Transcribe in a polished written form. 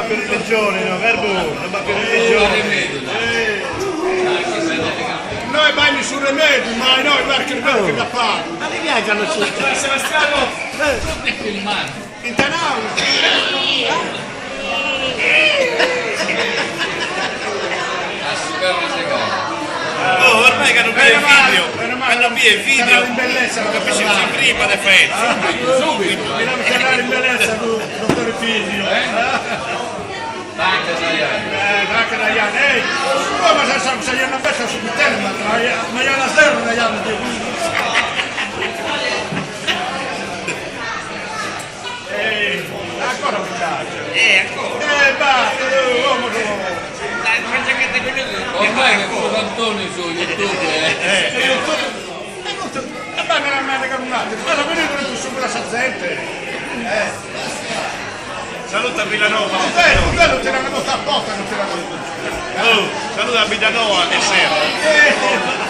per religione, no? Verbo, non va per religione. Noi vai su remedio, ma noi perché da fare? Ma mi piacciono tutti. Sebastiano, tutti filmati. In canale. A superare Oh, ormai che hanno via il video, hanno via il video, in bellezza, non capisci prima di fare. subito. Dobbiamo canale in bellezza con il dottore Figlio. Anche Anche da Ian, ma se io non penso su te, ma io la zero da Ian di ancora mi piace. Ancora. Basta, uomo Dai, faccia che te quello ormai che pure Antonio su YouTube ma me la manca un attimo, ma la vedo su quella sazzente. Saluta Villanova. Quello te l'hanno fatto apposta, non te l'hanno detto. Oh, saluta Villanova e Serra.